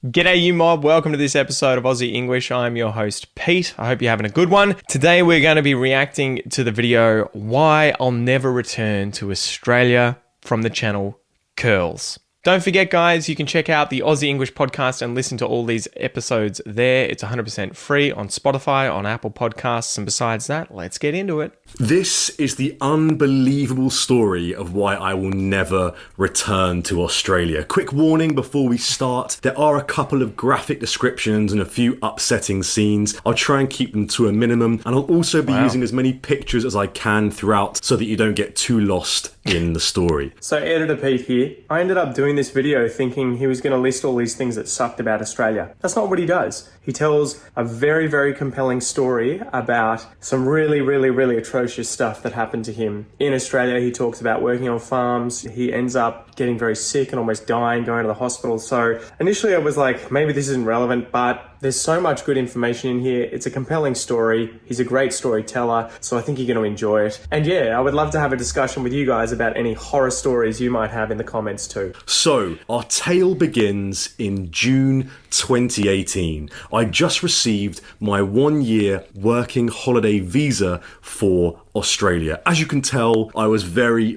G'day you mob, welcome to this episode of Aussie English. I'm your host Pete. I hope you're having a good one. Today we're going to be reacting to the video Why I'll Never Return to Australia from the channel Curls. Don't forget guys, you can check out the Aussie English podcast and listen to all these episodes there. It's 100% free on Spotify, on Apple Podcasts, and besides that, let's get into it. This is the unbelievable story of why I will never return to Australia. Quick warning before we start, there are a couple of graphic descriptions and a few upsetting scenes. I'll try and keep them to a minimum, and I'll also be using as many pictures as I can throughout so that you don't get too lost in the story. So Editor Pete here. I ended up doing this video thinking he was going to list all these things that sucked about Australia. That's not what he does. He tells a very, very compelling story about some really atrocious stuff that happened to him. In Australia, he talks about working on farms. He ends up getting very sick and almost dying, going to the hospital. So initially I was like, maybe this isn't relevant, but there's so much good information in here. It's a compelling story. He's a great storyteller, so I think you're going to enjoy it. And yeah, I would love to have a discussion with you guys about any horror stories you might have in the comments too. So, our tale begins in June 2018. I just received my 1-year working holiday visa for Australia. As you can tell, I was very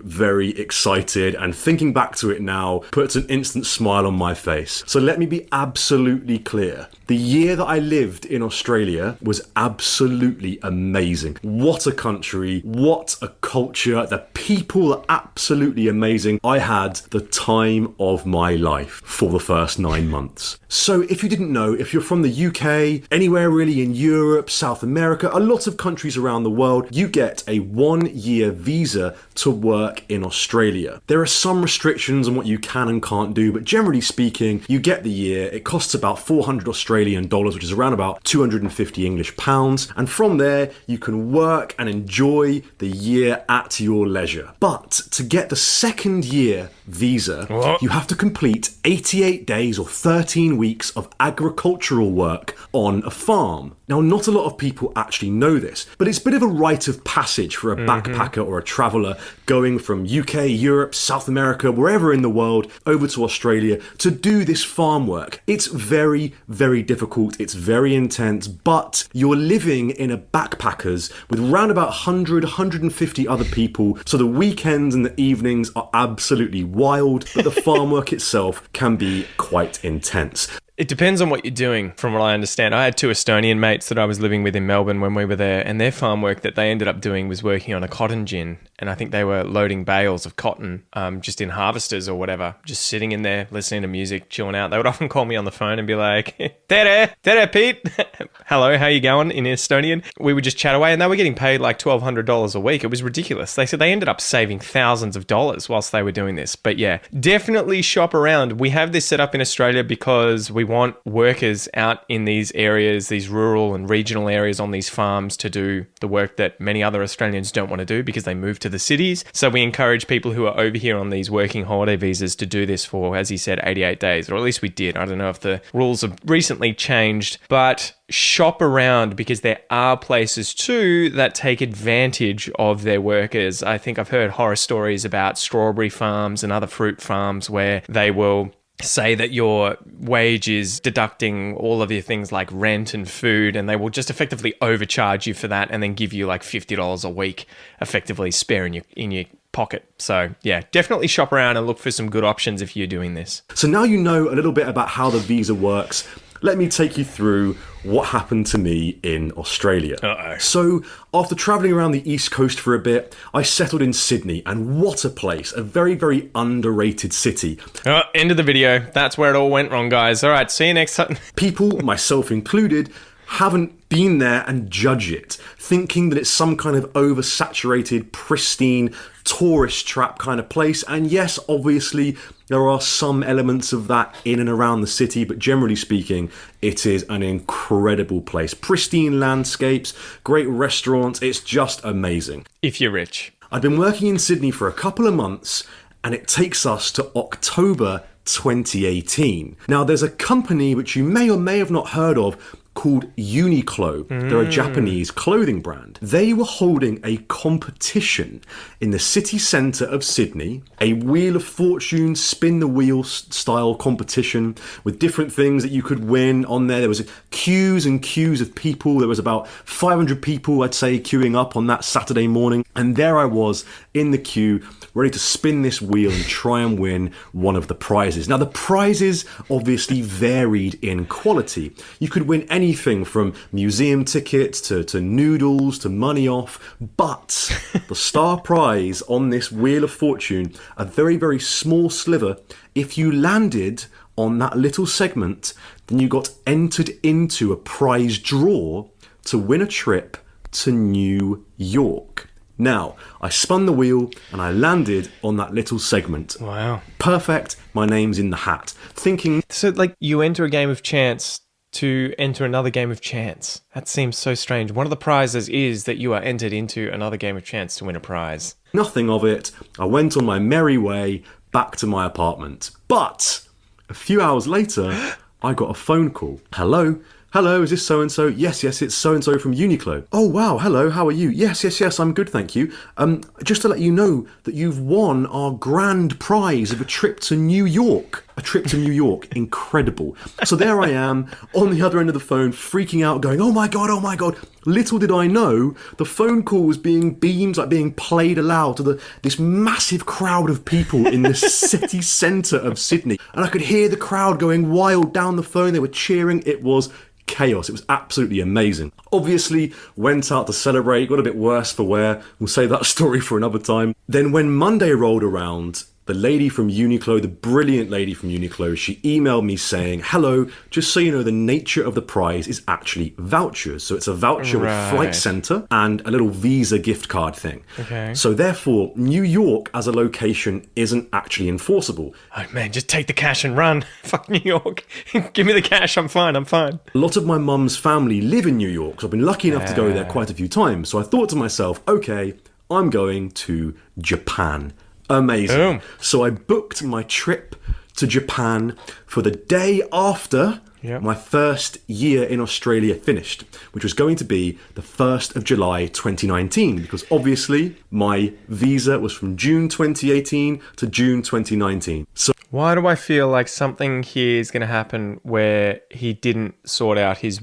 excited, and thinking back to it now puts an instant smile on my face. So let me be absolutely clear. The year that I lived in Australia was absolutely amazing. What a country, what a culture, the people are absolutely amazing. I had the time of my life for the first 9 months. So if you didn't know, if you're from the UK, anywhere really in Europe, South America, a lot of countries around the world, you get a 1-year visa to work in Australia. There are some restrictions on what you can and can't do, but generally speaking, you get the year. It costs about 400 Australian dollars, which is around about 250 English pounds. And from there, you can work and enjoy the year at your leisure. But to get the second year visa, you have to complete 88 days or 13 weeks of agricultural work on a farm. Now, not a lot of people actually know this, but it's a bit of a rite of passage for a backpacker or a traveller going from UK, Europe, South America, wherever in the world, over to Australia to do this farm work. It's very difficult, it's very intense, but you're living in a backpackers with around about 150 other people, so the weekends and the evenings are absolutely wild, but the farm work itself can be quite intense. It depends on what you're doing, from what I understand. I had 2 Estonian mates that I was living with in Melbourne when we were there, and their farm work that they ended up doing was working on a cotton gin, and I think they were loading bales of cotton just in harvesters or whatever, just sitting in there, listening to music, chilling out. They would often call me on the phone and be like, Tere, Pete. Hello, how you going in Estonian? We would just chat away, and they were getting paid like $1,200 a week. It was ridiculous. They said they ended up saving thousands of dollars whilst they were doing this. But yeah, definitely shop around. We have this set up in Australia because we want workers out in these areas, these rural and regional areas on these farms to do the work that many other Australians don't want to do because they move to the cities. So we encourage people who are over here on these working holiday visas to do this for, as he said, 88 days, or at least we did. I don't know if the rules have recently changed, but shop around because there are places too that take advantage of their workers. I think I've heard horror stories about strawberry farms and other fruit farms where they will say that your wage is deducting all of your things like rent and food, and they will just effectively overcharge you for that and then give you like $50 a week effectively spare in your pocket. So yeah, definitely shop around and look for some good options if you're doing this. So now you know a little bit about how the visa works. Let me take you through what happened to me in Australia. So, after travelling around the East Coast for a bit, I settled in Sydney, and what a place, a very underrated city. End of the video. That's where it all went wrong, guys. All right, see you next time. People, myself included, haven't been there and judge it, thinking that it's some kind of oversaturated, pristine, tourist trap kind of place. And yes, obviously, there are some elements of that in and around the city, but generally speaking, it is an incredible place. Pristine landscapes, great restaurants, it's just amazing. If you're rich. I've been working in Sydney for a couple of months, and it takes us to October 2018. Now, there's a company which you may or may have not heard of called Uniqlo. They're a Japanese clothing brand. They were holding a competition in the city centre of Sydney, a Wheel of Fortune, spin the wheel style competition with different things that you could win on there. There was queues and queues of people. There was about 500 people, I'd say, queuing up on that Saturday morning. And there I was in the queue, ready to spin this wheel and try and win one of the prizes. Now, the prizes obviously varied in quality. You could win anything from museum tickets to noodles to money off, but the star prize on this Wheel of Fortune, a very, very small sliver, if you landed on that little segment, then you got entered into a prize draw to win a trip to New York. Now, I spun the wheel and I landed on that little segment. Wow. Perfect. My name's in the hat. Thinking... So, like, you enter a game of chance to enter another game of chance. That seems so strange. One of the prizes is that you are entered into another game of chance to win a prize. Nothing of it. I went on my merry way back to my apartment. But a few hours later, I got a phone call. Hello, is this so-and-so? Yes, it's so-and-so from Uniqlo. Oh, wow, hello, how are you? Yes, I'm good, thank you. Just to let you know that you've won our grand prize of a trip to New York. A trip to New York, incredible. So there I am, on the other end of the phone, freaking out, going, oh my God. Little did I know, the phone call was being beamed, like being played aloud to this massive crowd of people in the city centre of Sydney. And I could hear the crowd going wild down the phone, they were cheering, it was chaos. It was absolutely amazing. Obviously, went out to celebrate, got a bit worse for wear. We'll save that story for another time. Then when Monday rolled around, the lady from Uniqlo, the brilliant lady from Uniqlo, she emailed me saying, hello, just so you know, the nature of the prize is actually vouchers. So it's a voucher with Flight Centre and a little Visa gift card thing. Okay. So therefore, New York as a location isn't actually enforceable. Oh man, just take the cash and run. Fuck New York. Give me the cash, I'm fine. A lot of my mum's family live in New York, so I've been lucky enough to go there quite a few times. So I thought to myself, okay, I'm going to Japan. Amazing. Boom. So I booked my trip to Japan for the day after my first year in Australia finished, which was going to be the 1st of July 2019, because obviously my visa was from June 2018 to June 2019. So why do I feel like something here is going to happen where he didn't sort out his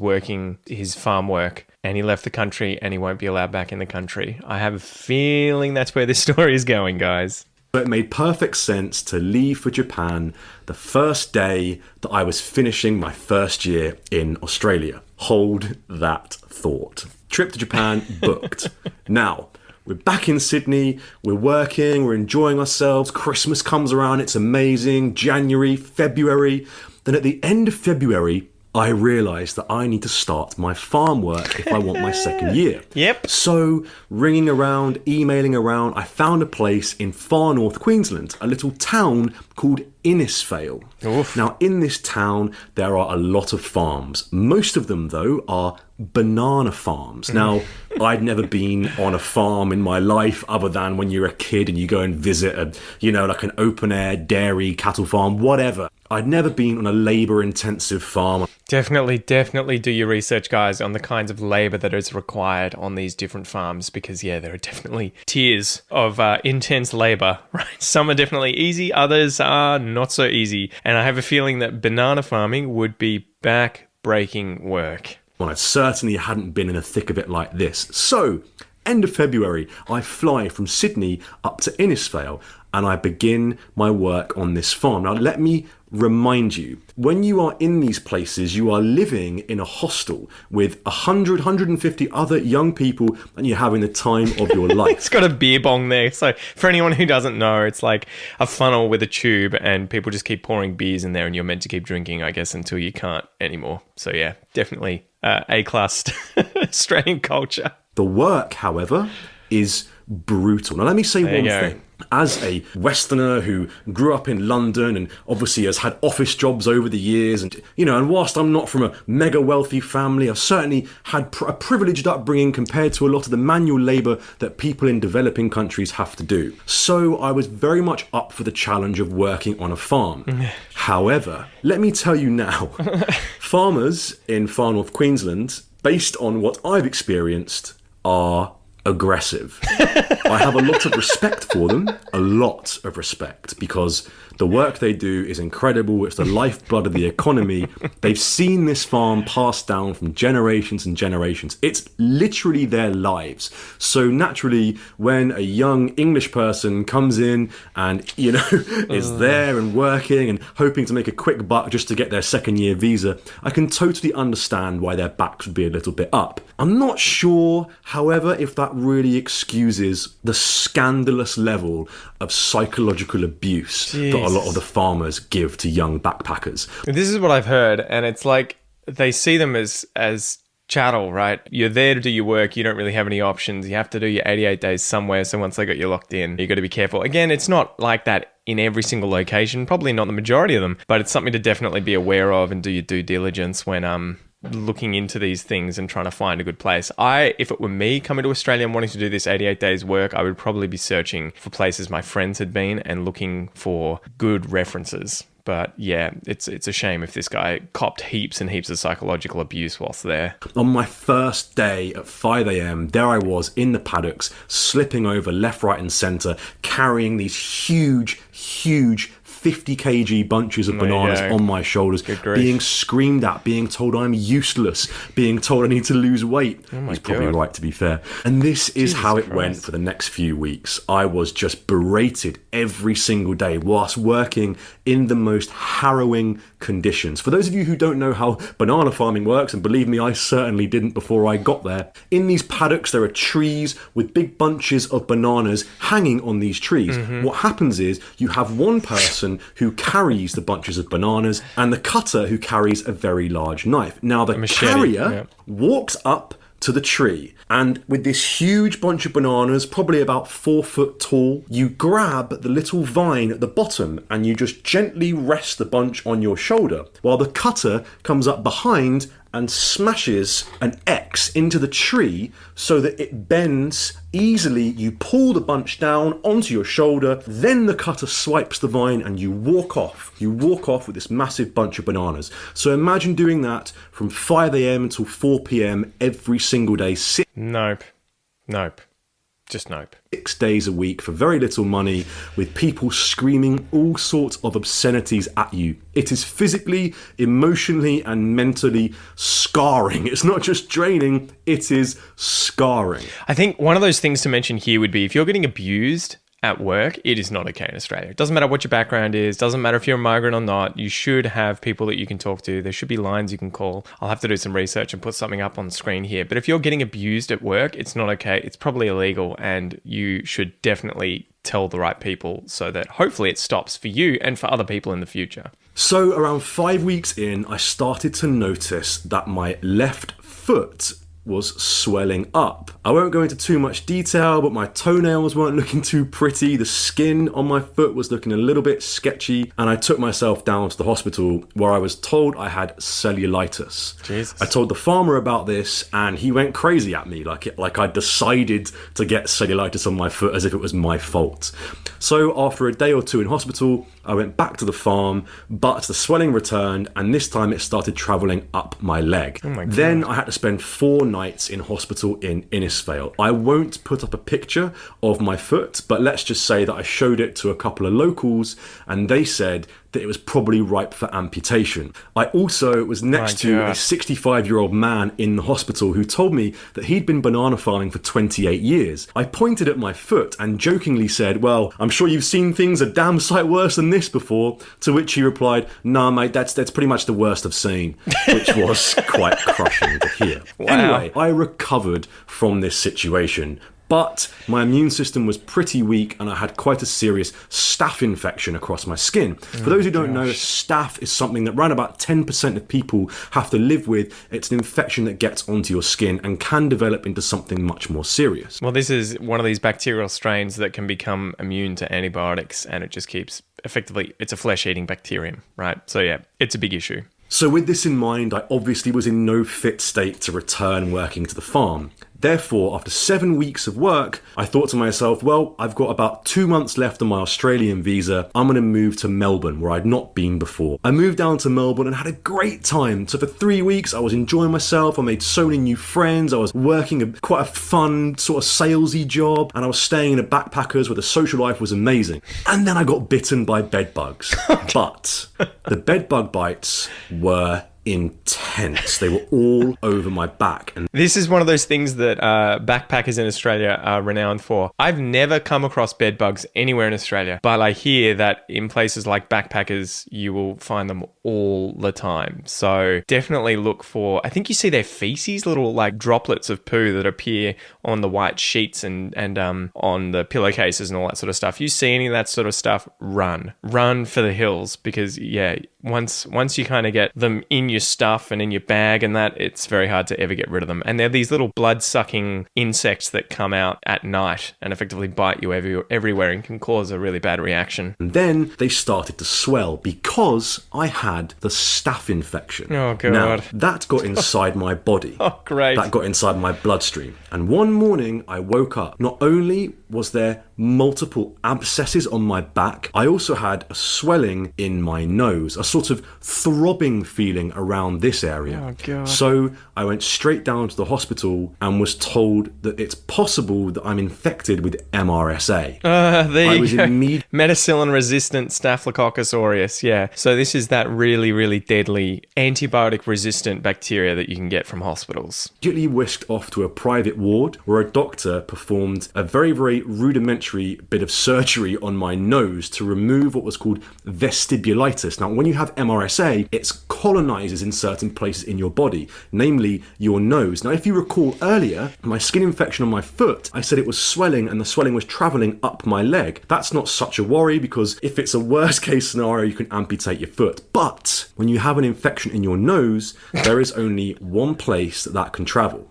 farm work and he left the country and he won't be allowed back in the country? I have a feeling that's where this story is going, guys. it made perfect sense to leave for Japan the first day that I was finishing my first year in Australia. Hold that thought. Trip to Japan booked. Now, we're back in Sydney, we're working, we're enjoying ourselves, Christmas comes around, it's amazing, January, February. Then at the end of February, I realised that I need to start my farm work if I want my second year. Yep. So, ringing around, emailing around, I found a place in far north Queensland, a little town called Innisfail. Oof. Now, in this town, there are a lot of farms. Most of them, though, are banana farms. Now, I'd never been on a farm in my life other than when you're a kid and you go and visit like an open air dairy cattle farm, whatever. I'd never been on a labour intensive farm. Definitely do your research, guys, on the kinds of labour that is required on these different farms, because there are definitely tiers of intense labour, right? Some are definitely easy, others are not so easy. And I have a feeling that banana farming would be back-breaking work. Well, I certainly hadn't been in the thick of it like this. So, end of February, I fly from Sydney up to Innisfail and I begin my work on this farm. Now, let me remind you, when you are in these places, you are living in a hostel with 100, 150 other young people and you're having the time of your life. It's got a beer bong there. So for anyone who doesn't know, it's like a funnel with a tube and people just keep pouring beers in there and you're meant to keep drinking, I guess, until you can't anymore. So definitely A-class Australian culture. The work, however, is brutal. Now, let me say one thing. As a Westerner who grew up in London and obviously has had office jobs over the years, and and whilst I'm not from a mega wealthy family, I've certainly had a privileged upbringing compared to a lot of the manual labour that people in developing countries have to do. So I was very much up for the challenge of working on a farm. However, let me tell you now, farmers in far north Queensland, based on what I've experienced, are aggressive. I have a lot of respect for them, a lot of respect, because the work they do is incredible. It's the lifeblood of the economy. They've seen this farm passed down from generations and generations. It's literally their lives. So naturally, when a young English person comes in and, is there and working and hoping to make a quick buck just to get their second year visa, I can totally understand why their backs would be a little bit up. I'm not sure, however, if that really excuses the scandalous level of psychological abuse that a lot of the farmers give to young backpackers. This is what I've heard, and it's like they see them as chattel, right? You're there to do your work. You don't really have any options. You have to do your 88 days somewhere. So once they got you locked in, you got to be careful. Again, it's not like that in every single location, probably not the majority of them, but it's something to definitely be aware of and do your due diligence when looking into these things and trying to find a good place. If it were me coming to Australia and wanting to do this 88 days work, I would probably be searching for places my friends had been and looking for good references. But yeah, it's a shame if this guy copped heaps and heaps of psychological abuse whilst there. On my first day at 5 a.m, there I was in the paddocks, slipping over left, right and centre, carrying these huge 50 kg bunches of bananas on my shoulders, being screamed at, being told I'm useless, being told I need to lose weight. He's probably right, to be fair. And this is how it went for the next few weeks. I was just berated every single day whilst working in the most harrowing conditions. For those of you who don't know how banana farming works, and believe me, I certainly didn't before I got there, in these paddocks there are trees with big bunches of bananas hanging on these trees. What happens is you have one person who carries the bunches of bananas and the cutter who carries a very large knife. Now the carrier walks up to the tree, and with this huge bunch of bananas, probably about 4 foot tall, you grab the little vine at the bottom and you just gently rest the bunch on your shoulder, while the cutter comes up behind and smashes an X into the tree so that it bends easily. You pull the bunch down onto your shoulder, then the cutter swipes the vine and you walk off. You walk off with this massive bunch of bananas. So imagine doing that from 5 a.m. until 4 p.m. every single day. Nope. Just nope. 6 days a week for very little money, with people screaming all sorts of obscenities at you. It is physically, emotionally, and mentally scarring. It's not just draining, it is scarring. I think one of those things to mention here would be if you're getting abused at work, it is not okay in Australia. It doesn't matter what your background is, doesn't matter if you're a migrant or not, you should have people that you can talk to. There should be lines you can call. I'll have to do some research and put something up on the screen here. But if you're getting abused at work, it's not okay. It's probably illegal, and you should definitely tell the right people so that hopefully it stops for you and for other people in the future. So around 5 weeks in, I started to notice that my left foot was swelling up. I won't go into too much detail, but my toenails weren't looking too pretty. The skin on my foot was looking a little bit sketchy, and I took myself down to the hospital where I was told I had cellulitis. Jesus. I told the farmer about this and he went crazy at me like I decided to get cellulitis on my foot as if it was my fault. So after a day or two in hospital, I went back to the farm, but the swelling returned, and this time it started travelling up my leg. Oh my God. Then I had to spend 4 nights in hospital in Innisfail. I won't put up a picture of my foot, but let's just say that I showed it to a couple of locals, and they said that it was probably ripe for amputation. I also was next to a 65-year-old man in the hospital who told me that he'd been banana farming for 28 years. I pointed at my foot and jokingly said, "Well, I'm sure you've seen things a damn sight worse than this before," to which he replied, "Nah, mate, that's pretty much the worst I've seen," which was quite crushing to hear. Wow. Anyway, I recovered from this situation, But my immune system was pretty weak and I had quite a serious staph infection across my skin. For those who don't know, staph is something that around about 10% of people have to live with. It's an infection that gets onto your skin and can develop into something much more serious. Well, this is one of these bacterial strains that can become immune to antibiotics, and it just keeps, effectively, it's a flesh-eating bacterium, right? So yeah, it's a big issue. So with this in mind, I obviously was in no fit state to return working to the farm. Therefore, after 7 weeks of work, I thought to myself, well, I've got about 2 months left on my Australian visa. I'm going to move to Melbourne, where I'd not been before. I moved down to Melbourne and had a great time. So for 3 weeks, I was enjoying myself. I made so many new friends. I was working quite a fun sort of salesy job, and I was staying in a backpackers where the social life was amazing. And then I got bitten by bed bugs. But the bed bug bites were intense. They were all over my back. And this is one of those things that backpackers in Australia are renowned for. I've never come across bed bugs anywhere in Australia, but I hear that in places like backpackers, you will find them all the time. So definitely look for, I think you see their feces, little like droplets of poo that appear on the white sheets and on the pillowcases and all that sort of stuff. You see any of that sort of stuff, run for the hills, because yeah, once you kind of get them in your stuff and in your bag and that, it's very hard to ever get rid of them. And they're these little blood-sucking insects that come out at night and effectively bite you everywhere and can cause a really bad reaction. And then they started to swell because I had the staph infection. Oh, God. Now, that got inside my body. Oh, great. That got inside my bloodstream. And one morning I woke up. Not only was there multiple abscesses on my back, I also had a swelling in my nose, a sort of throbbing feeling around this area. Oh, God. So I went straight down to the hospital and was told that it's possible that I'm infected with MRSA. There you go. Immediately Methicillin-resistant Staphylococcus aureus, yeah. So this is that really, really deadly antibiotic-resistant bacteria that you can get from hospitals. whisked off to a private ward where a doctor performed a very, very rudimentary bit of surgery on my nose to remove what was called vestibulitis. Now, when you have MRSA, it colonizes in certain places in your body, namely your nose. Now, if you recall earlier, my skin infection on my foot, I said it was swelling and the swelling was traveling up my leg. That's not such a worry because if it's a worst case scenario, you can amputate your foot. But when you have an infection in your nose, there is only one place that can travel.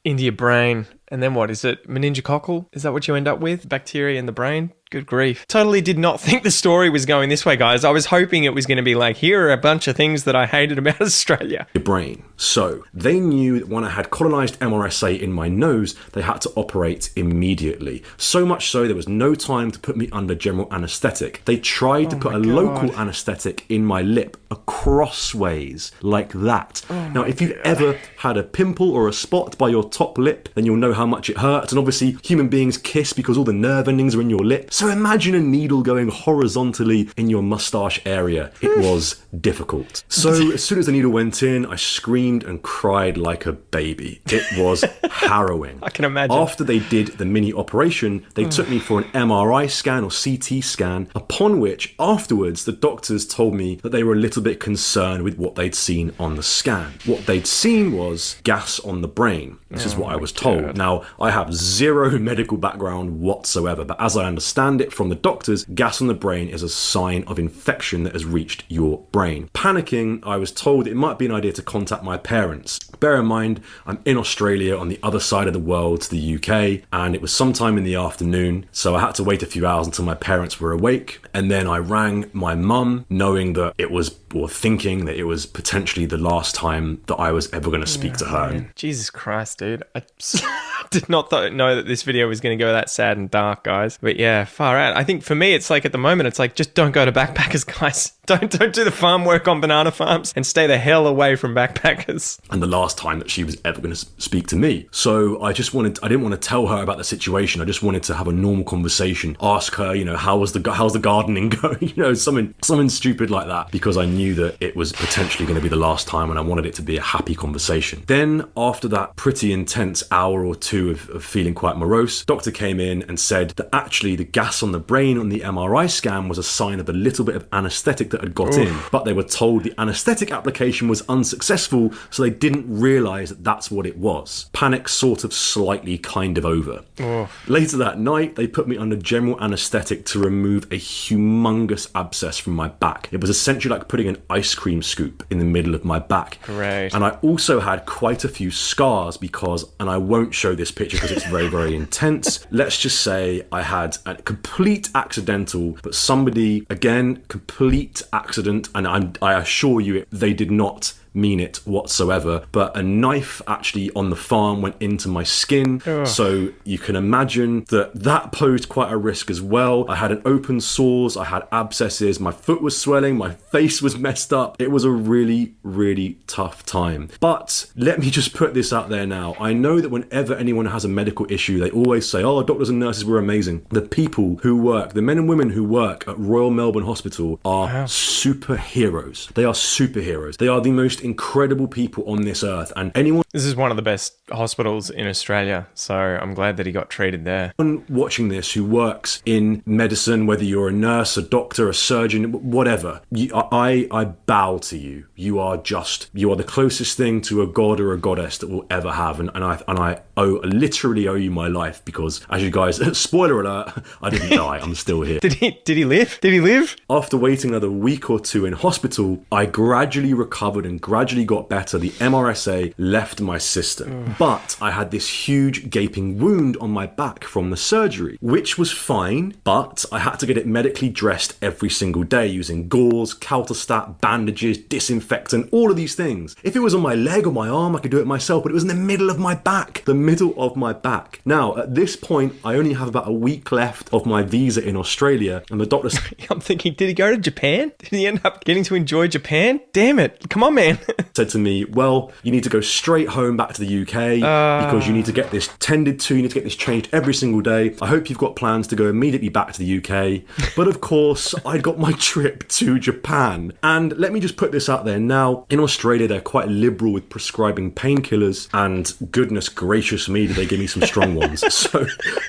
Into your brain. And then what? Is it meningococcal? Is that what you end up with? Bacteria in the brain? Good grief. Totally did not think the story was going this way, guys. I was hoping it was going to be like, here are a bunch of things that I hated about Australia. Your brain. So they knew that when I had colonized MRSA in my nose, they had to operate immediately. So much so there was no time to put me under general anesthetic. They tried to put a local anesthetic in my lip, crossways, like that. Now, if you've ever had a pimple or a spot by your top lip, then you'll know how much it hurts. And obviously, human beings kiss because all the nerve endings are in your lip. So imagine a needle going horizontally in your mustache area. It was difficult. So as soon as the needle went in, I screamed and cried like a baby. It was harrowing. I can imagine. After they did the mini operation, they took me for an MRI scan or CT scan, upon which afterwards the doctors told me that they were a little bit concerned with what they'd seen on the scan. What they'd seen was gas on the brain. This is what I was told. Now, I have zero medical background whatsoever, but as I understand it from the doctors, gas on the brain is a sign of infection that has reached your brain. Panicking, I was told it might be an idea to contact my parents. Bear in mind, I'm in Australia on the other side of the world to the UK, and it was sometime in the afternoon, so I had to wait a few hours until my parents were awake, and then I rang my mum, knowing that it was, or thinking that it was potentially the last time that I was ever going to speak to her. Jesus Christ, dude. I did not know that this video was going to go that sad and dark, guys. But yeah, far out. I think for me, it's like at the moment, it's like, just don't go to backpackers, guys. Don't do the farm work on banana farms and stay the hell away from backpackers. And the last time that she was ever going to speak to me. So I didn't want to tell her about the situation. I just wanted to have a normal conversation, ask her, how's the gardening going? Something stupid like that, because I knew that it was potentially going to be the last time and I wanted it to be a happy conversation. Then after that pretty intense hour or two of feeling quite morose, doctor came in and said that actually the gas on the brain on the MRI scan was a sign of a little bit of anesthetic that that had got in, but they were told the anaesthetic application was unsuccessful, so they didn't realise that that's what it was. Panic sort of slightly kind of over. Later that night, they put me under general anaesthetic to remove a humongous abscess from my back. It was essentially like putting an ice cream scoop in the middle of my back. Great. And I also had quite a few scars because, and I won't show this picture because it's very, very intense. Let's just say I had a complete accidental, but somebody, again, complete accident, and I assure you they did not mean it whatsoever, but a knife actually on the farm went into my skin. So you can imagine that posed quite a risk as well. I had an open sores, I had abscesses, my foot was swelling, my face was messed up. It was a really, really tough time. But let me just put this out there now. I know that whenever anyone has a medical issue, they always say, oh, doctors and nurses were amazing. The people who work, the men and women who work at Royal Melbourne Hospital are superheroes. They are superheroes. They are the most incredible people on this earth, and anyone... This is one of the best hospitals in Australia, so I'm glad that he got treated there. Anyone watching this who works in medicine, whether you're a nurse, a doctor, a surgeon, whatever, I bow to you. You are the closest thing to a god or a goddess that we'll ever have, and I literally owe you my life, because as you guys, spoiler alert, I didn't die. I'm still here. Did he live? Did he live? After waiting another week or two in hospital, I gradually recovered and gradually got better. The MRSA left my system, but I had this huge gaping wound on my back from the surgery, which was fine, but I had to get it medically dressed every single day using gauze, Caltostat, bandages, disinfectant, all of these things. If it was on my leg or my arm, I could do it myself, but it was in the middle of my back. The middle of my back. Now, at this point, I only have about a week left of my visa in Australia, and the doctor... I'm thinking, did he go to Japan? Did he end up getting to enjoy Japan? Damn it. Come on, man. said to me, well, you need to go straight home back to the UK because you need to get this tended to, you need to get this changed every single day. I hope you've got plans to go immediately back to the UK. But of course, I'd got my trip to Japan. And let me just put this out there now. In Australia, they're quite liberal with prescribing painkillers, and goodness gracious me, did they give me some strong ones. So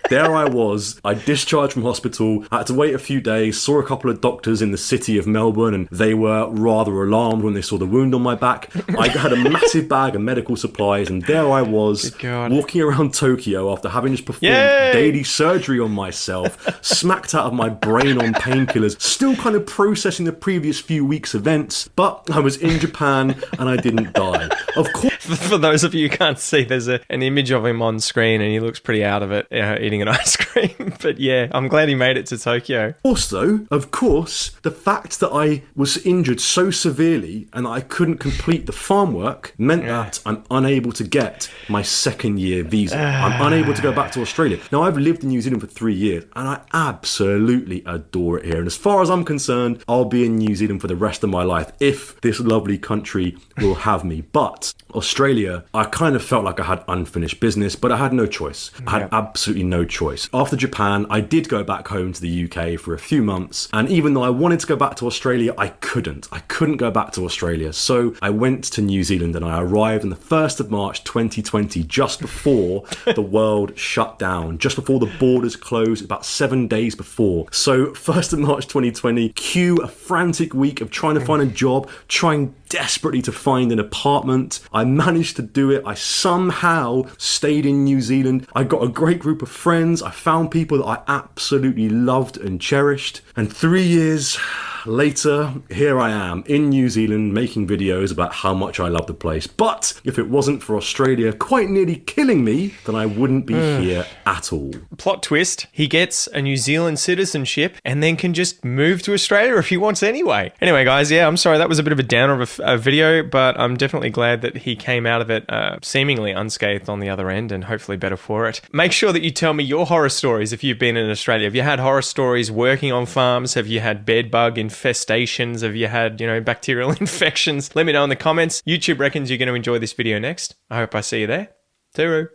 there I was. I discharged from hospital. I had to wait a few days, saw a couple of doctors in the city of Melbourne, and they were rather alarmed when they saw the wound on my back. I had a massive bag of medical supplies, and there I was walking around Tokyo after having just performed daily surgery on myself, smacked out of my brain on painkillers, still kind of processing the previous few weeks' events, but I was in Japan and I didn't die. Of course. For those of you who can't see, there's an image of him on screen and he looks pretty out of it, eating an ice cream. But yeah, I'm glad he made it to Tokyo. Also, of course, the fact that I was injured so severely and I couldn't complete the farm work meant that I'm unable to get my second year visa. I'm unable to go back to Australia. Now, I've lived in New Zealand for 3 years and I absolutely adore it here. And as far as I'm concerned, I'll be in New Zealand for the rest of my life if this lovely country will have me. But Australia, I kind of felt like I had unfinished business, but I had no choice. I had absolutely no choice. After Japan, I did go back home to the UK for a few months. And even though I wanted to go back to Australia, I couldn't. I couldn't go back to Australia. So I went to New Zealand and I arrived on the 1st of March 2020, just before the world shut down, just before the borders closed, about 7 days before. So 1st of March 2020, cue a frantic week of trying to find a job, trying desperately to find an apartment. I managed to do it. I somehow stayed in New Zealand. I got a great group of friends. I found people that I absolutely loved and cherished. And 3 years later, here I am in New Zealand making videos about how much I love the place. But if it wasn't for Australia quite nearly killing me, then I wouldn't be here at all. Plot twist, he gets a New Zealand citizenship and then can just move to Australia if he wants anyway. Anyway, guys, I'm sorry, that was a bit of a downer of a video, but I'm definitely glad that he came out of it seemingly unscathed on the other end and hopefully better for it. Make sure that you tell me your horror stories if you've been in Australia. Have you had horror stories working on farms? Have you had bed bug infestations? Have you had, bacterial infections? Let me know in the comments. YouTube reckons you're going to enjoy this video next. I hope I see you there. Tooroo.